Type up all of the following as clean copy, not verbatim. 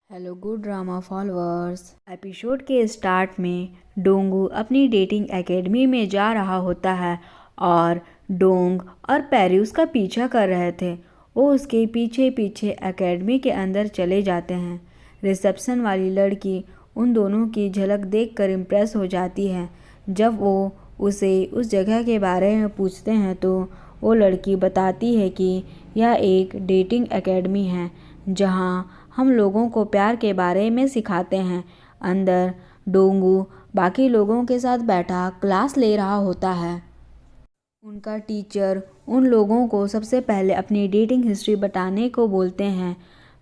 Hello good drama followers. Episode के start में डोंगू अपनी डेटिंग एकेडमी में जा रहा होता है और डोंग और पैरी उसका पीछा कर रहे थे। वो उसके पीछे पीछे एकेडमी के अंदर चले जाते हैं। रिसेप्शन वाली लड़की उन दोनों की झलक देखकर इम्प्रेस हो जाती है। जब वो उसे उस जगह के बारे में पूछते हैं तो वो लड़की बताती है कि यह एक डेटिंग एकेडमी है जहाँ हम लोगों को प्यार के बारे में सिखाते हैं। अंदर डोंगू बाकी लोगों के साथ बैठा क्लास ले रहा होता है। उनका टीचर उन लोगों को सबसे पहले अपनी डेटिंग हिस्ट्री बताने को बोलते हैं।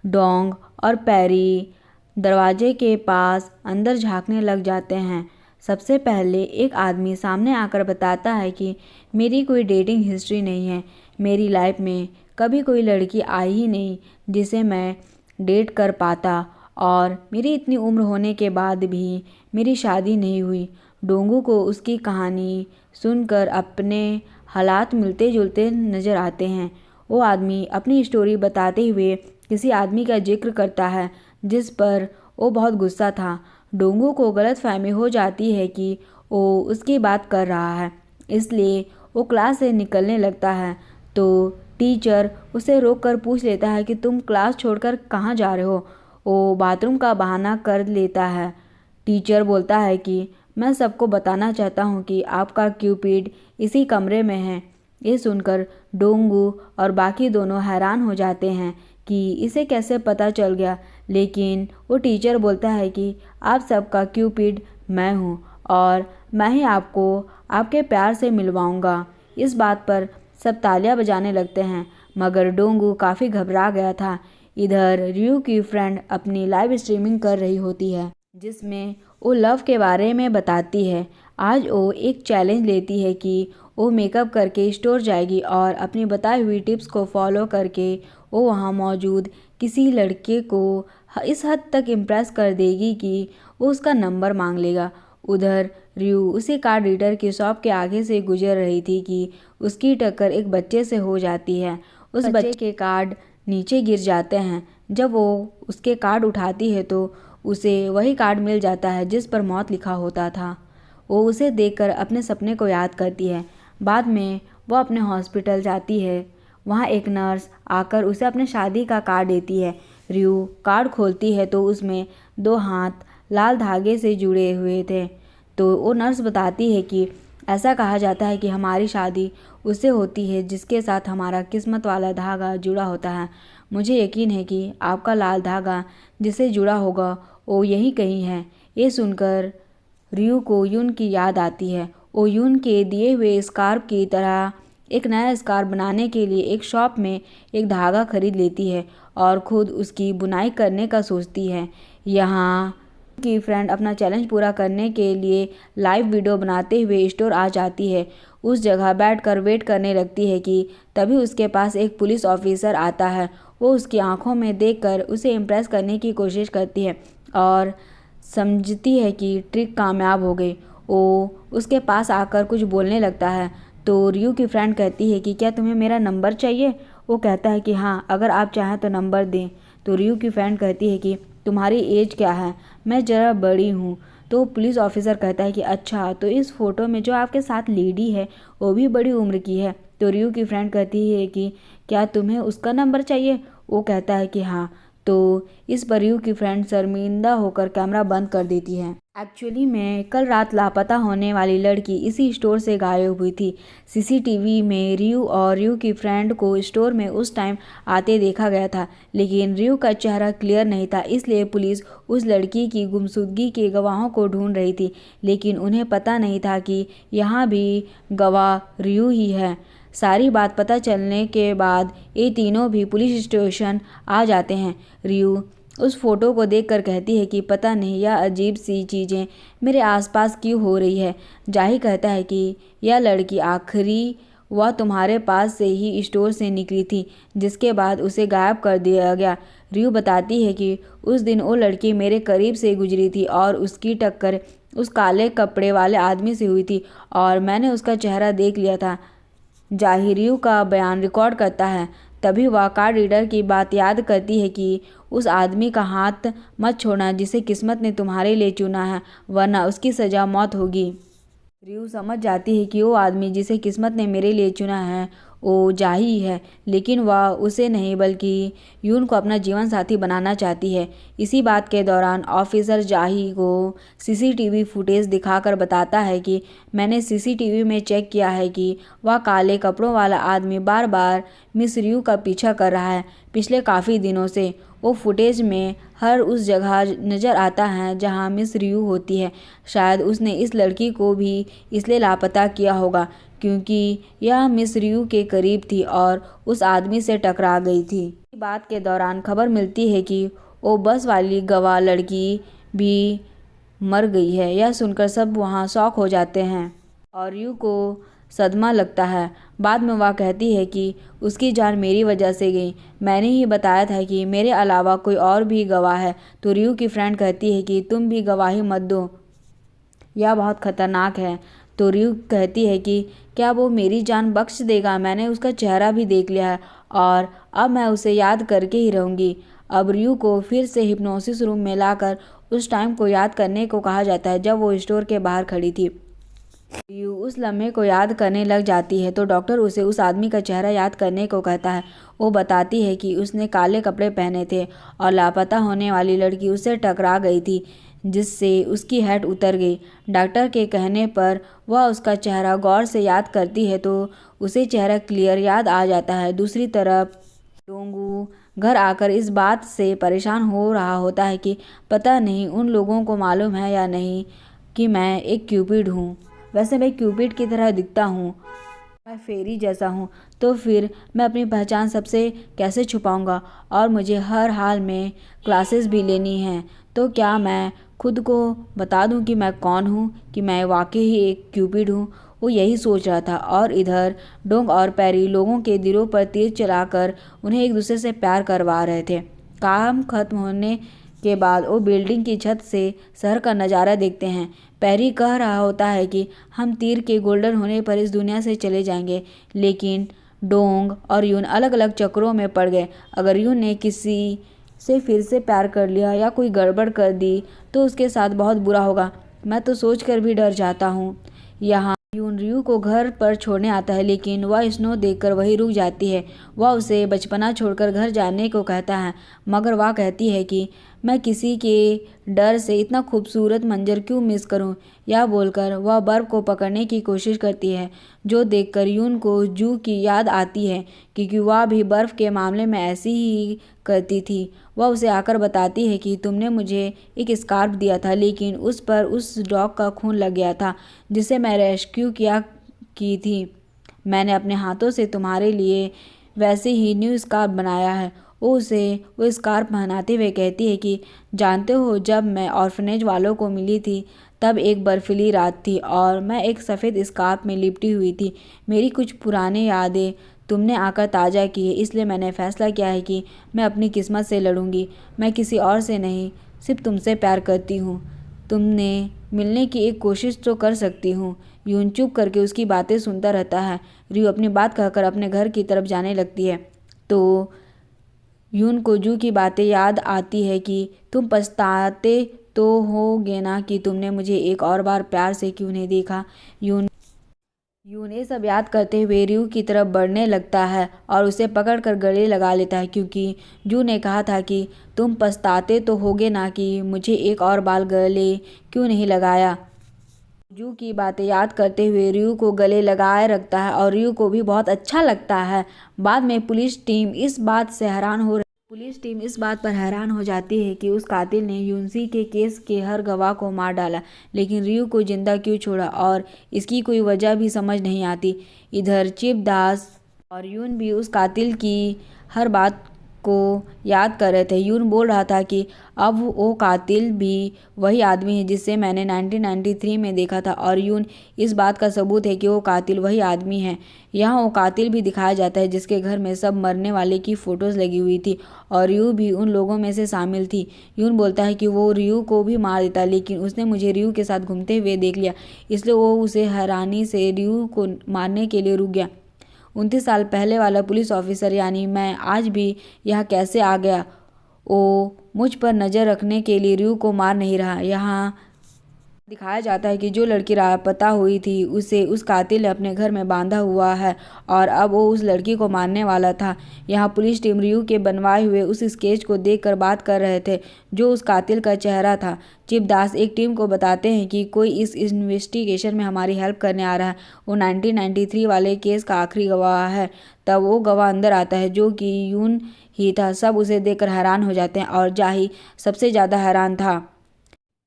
डोंग और पैरी दरवाजे के पास अंदर झांकने लग जाते हैं। सबसे पहले एक आदमी सामने आकर बताता है कि मेरी कोई डेटिंग हिस्ट्री नहीं है। मेरी लाइफ में कभी कोई लड़की आई ही नहीं जिसे मैं डेट कर पाता और मेरी इतनी उम्र होने के बाद भी मेरी शादी नहीं हुई। डोंगू को उसकी कहानी सुनकर अपने हालात मिलते जुलते नज़र आते हैं। वो आदमी अपनी स्टोरी बताते हुए किसी आदमी का जिक्र करता है जिस पर वो बहुत गुस्सा था। डोंगू को गलतफहमी हो जाती है कि वो उसकी बात कर रहा है, इसलिए वो क्लास से निकलने लगता है तो टीचर उसे रोककर पूछ लेता है कि तुम क्लास छोड़कर कहाँ जा रहे हो। वो बाथरूम का बहाना कर लेता है। टीचर बोलता है कि मैं सबको बताना चाहता हूँ कि आपका क्यूपिड इसी कमरे में है। ये सुनकर डोंगू और बाकी दोनों हैरान हो जाते हैं कि इसे कैसे पता चल गया, लेकिन वो टीचर बोलता है कि आप सबका क्यूपिड मैं हूँ और मैं ही आपको आपके प्यार से मिलवाऊँगा। इस बात पर सब तालियां बजाने लगते हैं, मगर डोंगू काफ़ी घबरा गया था। इधर रियू की फ्रेंड अपनी लाइव स्ट्रीमिंग कर रही होती है जिसमें वो लव के बारे में बताती है। आज वो एक चैलेंज लेती है कि वो मेकअप करके स्टोर जाएगी और अपनी बताई हुई टिप्स को फॉलो करके वो वहाँ मौजूद किसी लड़के को इस हद तक इम्प्रेस कर देगी कि वो उसका नंबर मांग लेगा। उधर रियू उसी कार्ड रीडर की शॉप के आगे से गुजर रही थी कि उसकी टक्कर एक बच्चे से हो जाती है। उस बच्चे के कार्ड नीचे गिर जाते हैं। जब वो उसके कार्ड उठाती है तो उसे वही कार्ड मिल जाता है जिस पर मौत लिखा होता था। वो उसे देखकर अपने सपने को याद करती है। बाद में वो अपने हॉस्पिटल जाती है। वहाँ एक नर्स आकर उसे अपने शादी का कार्ड देती है। रियू कार्ड खोलती है तो उसमें 2 हाथ लाल धागे से जुड़े हुए थे। तो वो नर्स बताती है कि ऐसा कहा जाता है कि हमारी शादी उससे होती है जिसके साथ हमारा किस्मत वाला धागा जुड़ा होता है। मुझे यकीन है कि आपका लाल धागा जिससे जुड़ा होगा वो यही कहीं है। ये सुनकर रियू को यून की याद आती है। वो यून के दिए हुए स्कार्फ की तरह एक नया स्कार्फ बनाने के लिए एक शॉप में एक धागा खरीद लेती है और खुद उसकी बुनाई करने का सोचती है। यहाँ की फ्रेंड अपना चैलेंज पूरा करने के लिए लाइव वीडियो बनाते हुए स्टोर आ जाती है। उस जगह बैठकर वेट करने लगती है कि तभी उसके पास एक पुलिस ऑफिसर आता है। वो उसकी आंखों में देखकर उसे इम्प्रेस करने की कोशिश करती है और समझती है कि ट्रिक कामयाब हो गई। वो उसके पास आकर कुछ बोलने लगता है तो रियू की फ्रेंड कहती है कि क्या तुम्हें मेरा नंबर चाहिए। वो कहता है कि हाँ, अगर आप चाहें तो नंबर दें। तो रियू की फ्रेंड कहती है कि तुम्हारी एज क्या है, मैं ज़रा बड़ी हूँ। तो पुलिस ऑफिसर कहता है कि अच्छा, तो इस फ़ोटो में जो आपके साथ लेडी है वो भी बड़ी उम्र की है। तो रियू की फ्रेंड कहती है कि क्या तुम्हें उसका नंबर चाहिए। वो कहता है कि हाँ। तो इस पर रियू की फ्रेंड शर्मिंदा होकर कैमरा बंद कर देती है। एक्चुअली में कल रात लापता होने वाली लड़की इसी स्टोर से गायब हुई थी। सीसीटीवी में रियू और रियू की फ्रेंड को स्टोर में उस टाइम आते देखा गया था, लेकिन रियू का चेहरा क्लियर नहीं था, इसलिए पुलिस उस लड़की की गुमशुदगी के गवाहों को ढूंढ रही थी। लेकिन उन्हें पता नहीं था कि यहाँ भी गवाह रियू ही है। सारी बात पता चलने के बाद ये तीनों भी पुलिस स्टेशन आ जाते हैं। रियू उस फोटो को देखकर कहती है कि पता नहीं यह अजीब सी चीज़ें मेरे आसपास क्यों हो रही है। जाही कहता है कि यह लड़की आखिरी वह तुम्हारे पास से ही स्टोर से निकली थी, जिसके बाद उसे गायब कर दिया गया। रियू बताती है कि उस दिन वो लड़की मेरे करीब से गुजरी थी और उसकी टक्कर उस काले कपड़े वाले आदमी से हुई थी और मैंने उसका चेहरा देख लिया था। जाही रियू का बयान रिकॉर्ड करता है। तभी वह कार्ड रीडर की बात याद करती है कि उस आदमी का हाथ मत छोड़ना जिसे किस्मत ने तुम्हारे लिए चुना है, वरना उसकी सज़ा मौत होगी। रियू समझ जाती है कि वो आदमी जिसे किस्मत ने मेरे लिए चुना है वो जाही है, लेकिन वह उसे नहीं बल्कि यून को अपना जीवन साथी बनाना चाहती है। इसी बात के दौरान ऑफिसर जाही को सीसीटीवी फुटेज दिखाकर बताता है कि मैंने सीसीटीवी में चेक किया है कि वह काले कपड़ों वाला आदमी बार बार मिस रियू का पीछा कर रहा है पिछले काफ़ी दिनों से। वो फुटेज में हर उस जगह नज़र आता है जहां मिस रियू होती है। शायद उसने इस लड़की को भी इसलिए लापता किया होगा क्योंकि यह मिस रियू के करीब थी और उस आदमी से टकरा गई थी। इसी बात के दौरान खबर मिलती है कि वो बस वाली गवाह लड़की भी मर गई है। यह सुनकर सब वहाँ शॉक हो जाते हैं और रियू को सदमा लगता है। बाद में वह कहती है कि उसकी जान मेरी वजह से गई, मैंने ही बताया था कि मेरे अलावा कोई और भी गवाह है। तो रियू की फ्रेंड कहती है कि तुम भी गवाही मत दो, यह बहुत खतरनाक है। तो रियू कहती है कि क्या वो मेरी जान बख्श देगा, मैंने उसका चेहरा भी देख लिया है और अब मैं उसे याद करके ही रहूँगी। अब रियू को फिर से हिप्नोसिस रूम में लाकर उस टाइम को याद करने को कहा जाता है जब वो स्टोर के बाहर खड़ी थी। रियू उस लम्हे को याद करने लग जाती है तो डॉक्टर उसे उस आदमी का चेहरा याद करने को कहता है। वो बताती है कि उसने काले कपड़े पहने थे और लापता होने वाली लड़की उससे टकरा गई थी जिससे उसकी हेड उतर गई। डॉक्टर के कहने पर वह उसका चेहरा गौर से याद करती है तो उसे चेहरा क्लियर याद आ जाता है। दूसरी तरफ डोंगू घर आकर इस बात से परेशान हो रहा होता है कि पता नहीं उन लोगों को मालूम है या नहीं कि मैं एक क्यूपिड हूँ। वैसे मैं क्यूपिड की तरह दिखता हूँ, मैं फेरी जैसा हूँ, तो फिर मैं अपनी पहचान सबसे कैसे छुपाऊँगा और मुझे हर हाल में क्लासेस भी लेनी हैं। तो क्या मैं खुद को बता दूँ कि मैं कौन हूँ, कि मैं वाकई ही एक क्यूपिड हूँ। वो यही सोच रहा था और इधर डोंग और पैरी लोगों के दिलों पर तीर चलाकर उन्हें एक दूसरे से प्यार करवा रहे थे। काम खत्म होने के बाद वो बिल्डिंग की छत से शहर का नज़ारा देखते हैं। पैरी कह रहा होता है कि हम तीर के गोल्डन होने पर इस दुनिया से चले जाएंगे, लेकिन डोंग और यून अलग अलग चक्रों में पड़ गए। अगर यून ने किसी से फिर से प्यार कर लिया या कोई गड़बड़ कर दी तो उसके साथ बहुत बुरा होगा। मैं तो सोच कर भी डर जाता हूँ। यहाँ यून रियू को घर पर छोड़ने आता है लेकिन वह स्नो देखकर वहीं रुक जाती है। वह उसे बचपना छोड़कर घर जाने को कहता है मगर वह कहती है कि मैं किसी के डर से इतना खूबसूरत मंजर क्यों मिस करूं। यह बोलकर वह बर्फ़ को पकड़ने की कोशिश करती है जो देखकर यून को जू की याद आती है क्योंकि वह भी बर्फ़ के मामले में ऐसी ही करती थी। वह उसे आकर बताती है कि तुमने मुझे एक स्कार्फ दिया था लेकिन उस पर उस डॉग का खून लग गया था जिसे मैं रेस्क्यू की थी। मैंने अपने हाथों से तुम्हारे लिए वैसे ही न्यू स्कार्फ बनाया है। वो उसे वो स्कार्फ पहनाते हुए कहती है कि जानते हो जब मैं ऑर्फनेज वालों को मिली थी तब एक बर्फीली रात थी और मैं एक सफ़ेद स्कार्फ में लिपटी हुई थी। मेरी कुछ पुरानी यादें तुमने आकर ताज़ा की है, इसलिए मैंने फ़ैसला किया है कि मैं अपनी किस्मत से लड़ूंगी। मैं किसी और से नहीं, सिर्फ तुमसे प्यार करती हूँ। तुमने मिलने की एक कोशिश तो कर सकती हूँ। यून चुप करके उसकी बातें सुनता रहता है। रियू अपनी बात कहकर अपने घर की तरफ जाने लगती है तो यून को जू की बातें याद आती है कि तुम पछताते तो होगे ना कि तुमने मुझे एक और बार प्यार से क्यों नहीं देखा। यून ये सब याद करते हुए रियू की तरफ बढ़ने लगता है और उसे पकड़कर गले लगा लेता है क्योंकि जू ने कहा था कि तुम पछताते तो होगे ना कि मुझे एक और बार गले क्यों नहीं लगाया। जू की बातें याद करते हुए रियू को गले लगाए रखता है और रियू को भी बहुत अच्छा लगता है। बाद में पुलिस टीम इस बात पर हैरान हो जाती है कि उस कातिल ने यूनसी के केस के हर गवाह को मार डाला लेकिन रियू को जिंदा क्यों छोड़ा और इसकी कोई वजह भी समझ नहीं आती। इधर चिप दास और यून भी उस कातिल की हर बात को याद कर रहे थे। यून बोल रहा था कि अब वो कातिल भी वही आदमी है जिसे मैंने 1993 में देखा था और यून इस बात का सबूत है कि वो कातिल वही आदमी है। यहाँ वो कातिल भी दिखाया जाता है जिसके घर में सब मरने वाले की फ़ोटोज़ लगी हुई थी और रियू भी उन लोगों में से शामिल थी। यून बोलता है कि वो रियू को भी मार देता लेकिन उसने मुझे रियू के साथ घूमते हुए देख लिया, इसलिए वो उसे हैरानी से रियू को मारने के लिए रुक गया। 29 साल पहले वाला पुलिस ऑफिसर यानी मैं आज भी यहाँ कैसे आ गया, वो मुझ पर नज़र रखने के लिए रयू को मार नहीं रहा। यहाँ दिखाया जाता है कि जो लड़की लापता हुई थी उसे उस कातिल ने अपने घर में बांधा हुआ है और अब वो उस लड़की को मारने वाला था। यहाँ पुलिस टीम रयू के बनवाए हुए उस स्केच को देखकर बात कर रहे थे जो उस कातिल का चेहरा था। चिप दास एक टीम को बताते हैं कि कोई इस इन्वेस्टिगेशन में हमारी हेल्प करने आ रहा है। वो 1993 वाले केस का आखिरी गवाह है। तब वो गवाह अंदर आता है जो कि यून ही था। सब उसे देखकर हैरान हो जाते हैं और जाही सबसे ज़्यादा हैरान था।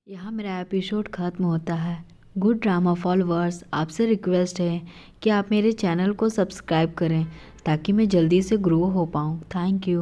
यहाँ मेरा एपिसोड ख़त्म होता है। गुड ड्रामा फॉलोअर्स, आपसे रिक्वेस्ट है कि आप मेरे चैनल को सब्सक्राइब करें ताकि मैं जल्दी से ग्रो हो पाऊँ। Thank you.